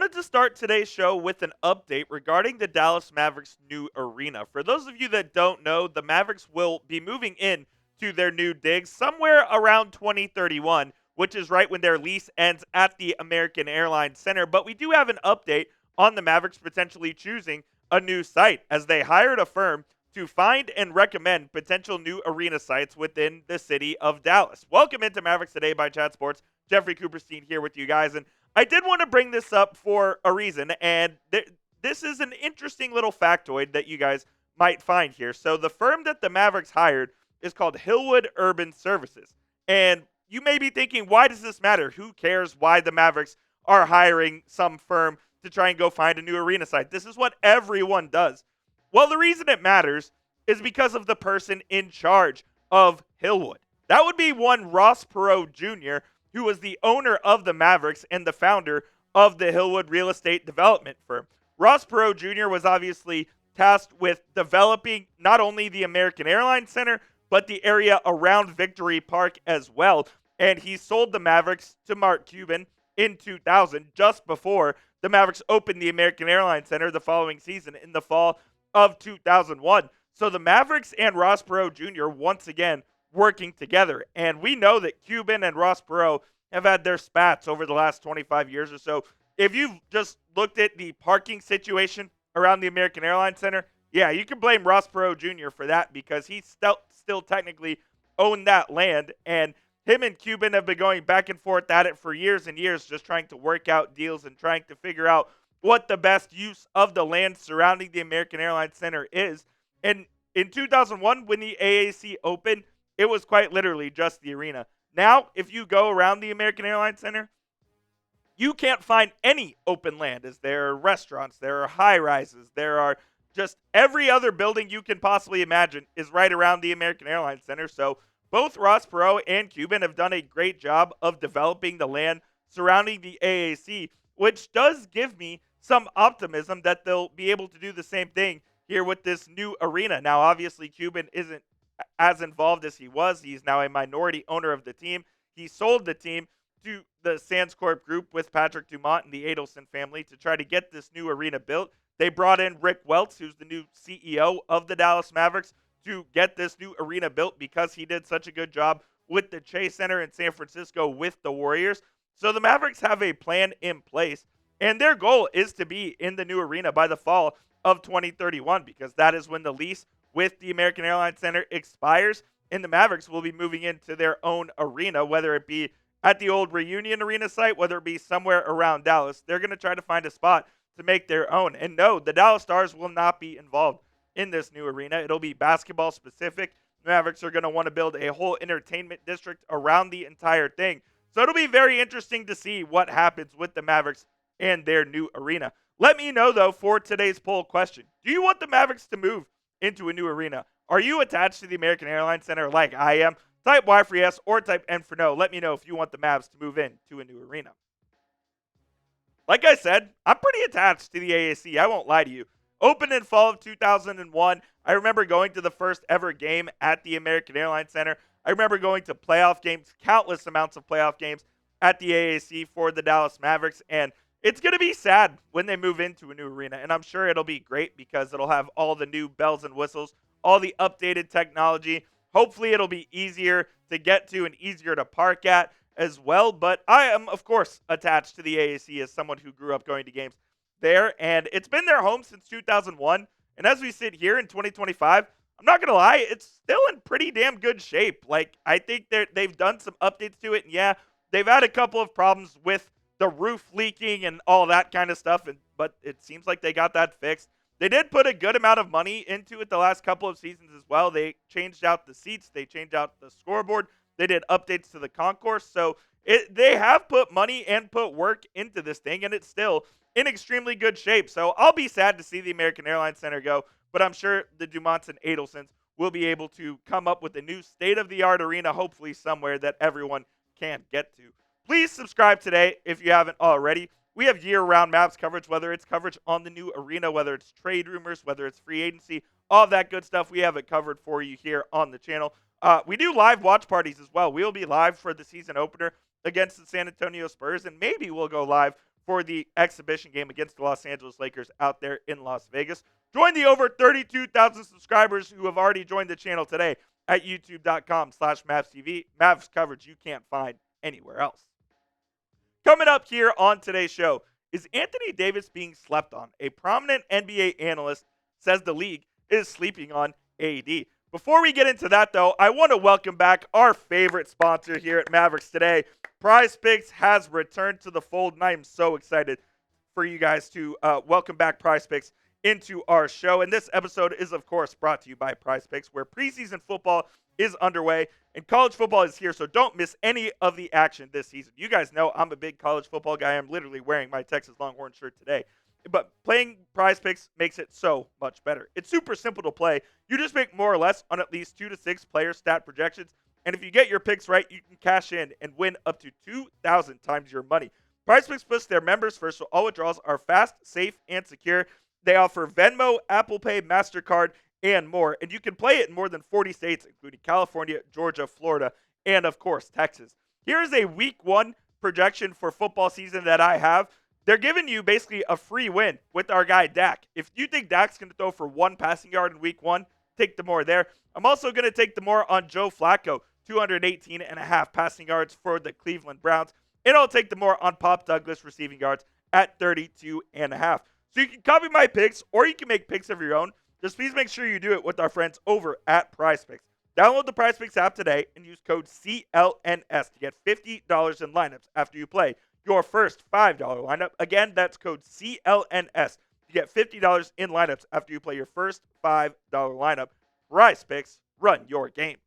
wanted to start today's show with an update regarding the Dallas Mavericks' new arena. For those of you that don't know, the Mavericks will be moving in to their new digs somewhere around 2031, which is right when their lease ends at the American Airlines Center. But we do have an update on the Mavericks potentially choosing a new site as they hired a firm to find and recommend potential new arena sites within the city of Dallas. Welcome into Mavericks Today by Chat Sports. Jeffrey Cooperstein here with you guys, and I did want to bring this up for a reason, and this is an interesting little factoid that you guys might find here. So the firm that the Mavericks hired is called Hillwood Urban Services, and you may be thinking, why does this matter? Who cares why the Mavericks are hiring some firm to try and go find a new arena site? This is what everyone does. Well, the reason it matters is because of the person in charge of Hillwood. That would be one Ross Perot Jr., who was the owner of the Mavericks and the founder of the Hillwood real estate development firm. Ross Perot Jr. was obviously tasked with developing not only the American Airlines Center, but the area around Victory Park as well. And he sold the Mavericks to Mark Cuban in 2000, just before the Mavericks opened the American Airlines Center the following season in the fall of 2001. So the Mavericks and Ross Perot Jr. once again working together. And we know that Cuban and Ross Perot have had their spats over the last 25 years or so. If you've just looked at the parking situation around the American Airlines Center, yeah, you can blame Ross Perot Jr. for that because he still technically owned that land. And him and Cuban have been going back and forth at it for years and years, just trying to work out deals and trying to figure out what the best use of the land surrounding the American Airlines Center is. And in 2001, when the AAC opened, it was quite literally just the arena. Now, if you go around the American Airlines Center, you can't find any open land, as there are restaurants, there are high-rises, there are just every other building you can possibly imagine is right around the American Airlines Center. So both Ross Perot and Cuban have done a great job of developing the land surrounding the AAC, which does give me some optimism that they'll be able to do the same thing here with this new arena. Now, obviously, Cuban isn't as involved as he was. He's now a minority owner of the team. He sold the team to the Sands Corp Group with Patrick Dumont and the Adelson family to try to get this new arena built. They brought in Rick Welts, who's the new CEO of the Dallas Mavericks, to get this new arena built because he did such a good job with the Chase Center in San Francisco with the Warriors. So the Mavericks have a plan in place, and their goal is to be in the new arena by the fall of 2031 because that is when the lease with the American Airlines Center expires, and the Mavericks will be moving into their own arena, whether it be at the old Reunion Arena site, whether it be somewhere around Dallas. They're going to try to find a spot to make their own. And no, the Dallas Stars will not be involved in this new arena. It'll be basketball specific. The Mavericks are going to want to build a whole entertainment district around the entire thing. So it'll be very interesting to see what happens with the Mavericks and their new arena. Let me know, though, for today's poll question. Do you want the Mavericks to move into a new arena? Are you attached to the American Airlines Center like I am? Type Y for yes or type N for no. Let me know if you want the Mavs to move in to a new arena. Like I said, I'm pretty attached to the AAC. I won't lie to you. Opened in fall of 2001. I remember going to the first ever game at the American Airlines Center. I remember going to playoff games, countless amounts of playoff games at the AAC for the Dallas Mavericks. And it's going to be sad when they move into a new arena. And I'm sure it'll be great because it'll have all the new bells and whistles, all the updated technology. Hopefully it'll be easier to get to and easier to park at as well. But I am, of course, attached to the AAC as someone who grew up going to games there. And it's been their home since 2001. And as we sit here in 2025, I'm not going to lie, it's still in pretty damn good shape. Like, I think they've done some updates to it. And yeah, they've had a couple of problems with the roof leaking and all that kind of stuff. But it seems like they got that fixed. They did put a good amount of money into it the last couple of seasons as well. They changed out the seats. They changed out the scoreboard. They did updates to the concourse. So they have put money and put work into this thing, and it's still in extremely good shape. So I'll be sad to see the American Airlines Center go, but I'm sure the Dumonts and Adelsons will be able to come up with a new state-of-the-art arena, hopefully somewhere that everyone can get to. Please subscribe today if you haven't already. We have year-round Mavs coverage, whether it's coverage on the new arena, whether it's trade rumors, whether it's free agency, all that good stuff. We have it covered for you here on the channel. We do live watch parties as well. We'll be live for the season opener against the San Antonio Spurs, and maybe we'll go live for the exhibition game against the Los Angeles Lakers out there in Las Vegas. Join the over 32,000 subscribers who have already joined the channel today at youtube.com/MavsTV. Mavs coverage you can't find anywhere else. Coming up here on today's show, is Anthony Davis being slept on? A prominent NBA analyst says the league is sleeping on AD. Before we get into that, though, I want to welcome back our favorite sponsor here at Mavericks today. PrizePicks has returned to the fold, and I am so excited for you guys to welcome back PrizePicks into our show. And this episode is, of course, brought to you by PrizePicks, where preseason football is underway and college football is here, so don't miss any of the action this season. You guys know I'm a big college football guy. I'm literally wearing my Texas Longhorn shirt today. But playing PrizePicks makes it so much better. It's super simple to play. You just make more or less on at least 2 to 6 player stat projections. And if you get your picks right, you can cash in and win up to 2,000 times your money. PrizePicks puts their members first, so all withdrawals are fast, safe, and secure. They offer Venmo, Apple Pay, MasterCard, and more. And you can play it in more than 40 states, including California, Georgia, Florida, and, of course, Texas. Here is a week 1 projection for football season that I have. They're giving you basically a free win with our guy Dak. If you think Dak's going to throw for 1 passing yard in week 1, take the more there. I'm also going to take the more on Joe Flacco, 218.5 passing yards for the Cleveland Browns. And I'll take the more on Pop Douglas receiving yards at 32.5. So you can copy my picks, or you can make picks of your own. Just please make sure you do it with our friends over at PrizePicks. Download the PrizePicks app today and use code CLNS to get $50 in lineups after you play your first $5 lineup. Again, that's code CLNS to get $50 in lineups after you play your first $5 lineup. PrizePicks, run your game.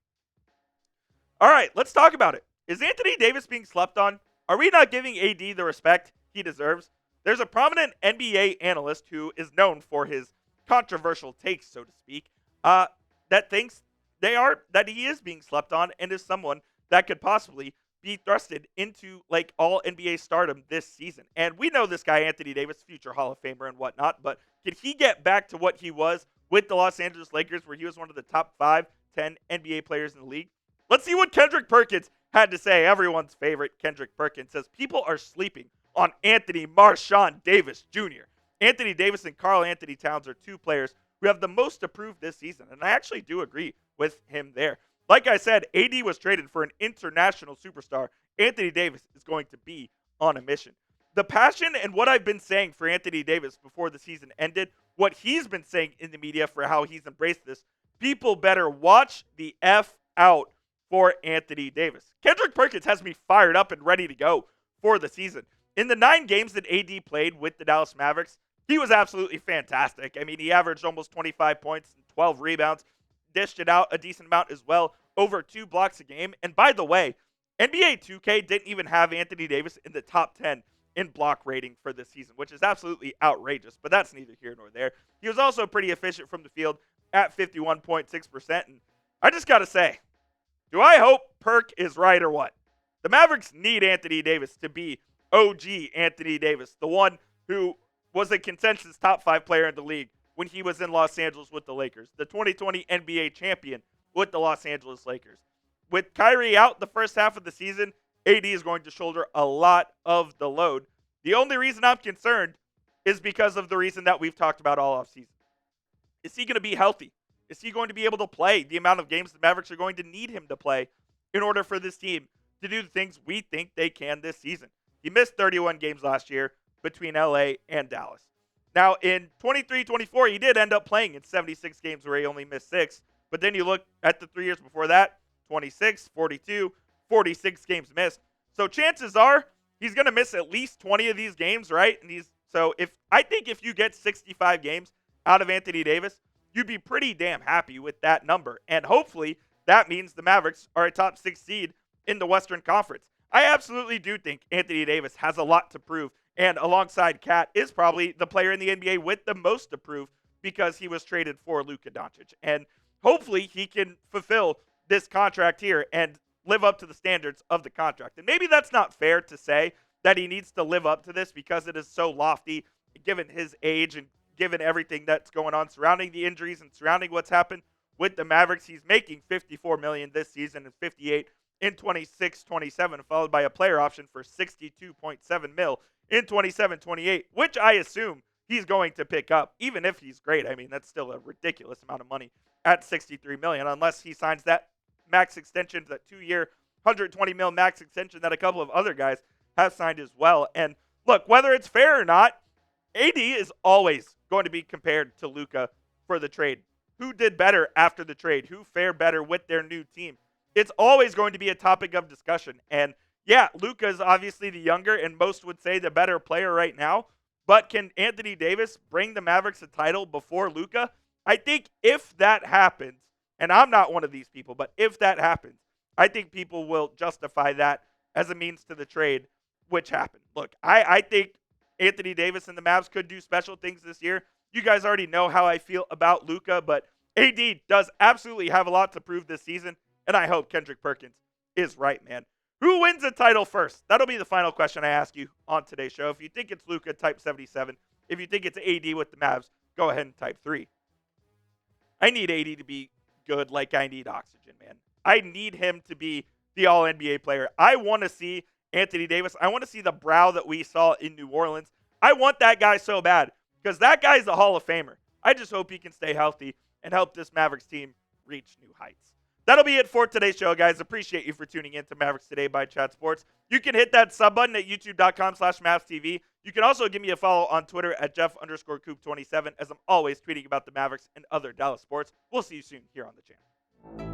All right, let's talk about it. Is Anthony Davis being slept on? Are we not giving AD the respect he deserves? There's a prominent NBA analyst who is known for his controversial takes, so to speak, that thinks that he is being slept on and is someone that could possibly be thrusted into like all NBA stardom this season. And we know this guy, Anthony Davis, future Hall of Famer and whatnot, but can he get back to what he was with the Los Angeles Lakers, where he was one of the top 5, 10 NBA players in the league? Let's see what Kendrick Perkins had to say. Everyone's favorite Kendrick Perkins says people are sleeping on Anthony Marshawn Davis Jr. Anthony Davis and Karl Anthony Towns are 2 players who have the most approved this season, and I actually do agree with him there. Like I said, AD was traded for an international superstar. Anthony Davis is going to be on a mission. The passion and what I've been saying for Anthony Davis before the season ended, what he's been saying in the media for how he's embraced this, people better watch the F out for Anthony Davis. Kendrick Perkins has me fired up and ready to go for the season. In the 9 games that AD played with the Dallas Mavericks, he was absolutely fantastic. I mean, he averaged almost 25 points and 12 rebounds, dished it out a decent amount as well, over 2 blocks a game. And by the way, NBA 2K didn't even have Anthony Davis in the top 10 in block rating for this season, which is absolutely outrageous, but that's neither here nor there. He was also pretty efficient from the field at 51.6%. And I just got to say, do I hope Perk is right or what? The Mavericks need Anthony Davis to be OG Anthony Davis, the one who was a consensus top 5 player in the league when he was in Los Angeles with the Lakers, the 2020 NBA champion with the Los Angeles Lakers. With Kyrie out the first half of the season, AD is going to shoulder a lot of the load. The only reason I'm concerned is because of the reason that we've talked about all offseason. Is he going to be healthy? Is he going to be able to play the amount of games the Mavericks are going to need him to play in order for this team to do the things we think they can this season? He missed 31 games last year between LA and Dallas. Now, in 23-24, he did end up playing in 76 games where he only missed 6. But then you look at the 3 years before that, 26, 42, 46 games missed. So chances are he's going to miss at least 20 of these games, right? And I think if you get 65 games out of Anthony Davis, you'd be pretty damn happy with that number. And hopefully that means the Mavericks are a top 6 seed in the Western Conference. I absolutely do think Anthony Davis has a lot to prove, and alongside Cat is probably the player in the NBA with the most to prove because he was traded for Luka Doncic. And hopefully he can fulfill this contract here and live up to the standards of the contract. And maybe that's not fair to say that he needs to live up to this because it is so lofty given his age and given everything that's going on surrounding the injuries and surrounding what's happened with the Mavericks. He's making $54 million this season and $58 in 26-27, followed by a player option for 62.7 mil in 27-28, which I assume he's going to pick up, even if he's great. I mean, that's still a ridiculous amount of money at 63 million, unless he signs that max extension, that 2-year, 120 mil max extension that a couple of other guys have signed as well. And look, whether it's fair or not, AD is always going to be compared to Luka for the trade. Who did better after the trade? Who fared better with their new team? It's always going to be a topic of discussion. And yeah, Luka is obviously the younger and most would say the better player right now. But can Anthony Davis bring the Mavericks a title before Luka? I think if that happens, and I'm not one of these people, but if that happens, I think people will justify that as a means to the trade, which happened. Look, I think Anthony Davis and the Mavs could do special things this year. You guys already know how I feel about Luka, but AD does absolutely have a lot to prove this season, and I hope Kendrick Perkins is right, man. Who wins the title first? That'll be the final question I ask you on today's show. If you think it's Luka, type 77. If you think it's AD with the Mavs, go ahead and type 3. I need AD to be good like I need oxygen, man. I need him to be the All-NBA player. I want to see Anthony Davis. I want to see the brow that we saw in New Orleans. I want that guy so bad because that guy's a Hall of Famer. I just hope he can stay healthy and help this Mavericks team reach new heights. That'll be it for today's show, guys. Appreciate you for tuning in to Mavericks Today by Chat Sports. You can hit that sub button at youtube.com/MavsTV. You can also give me a follow on Twitter at Jeff_Coop27, as I'm always tweeting about the Mavericks and other Dallas sports. We'll see you soon here on the channel.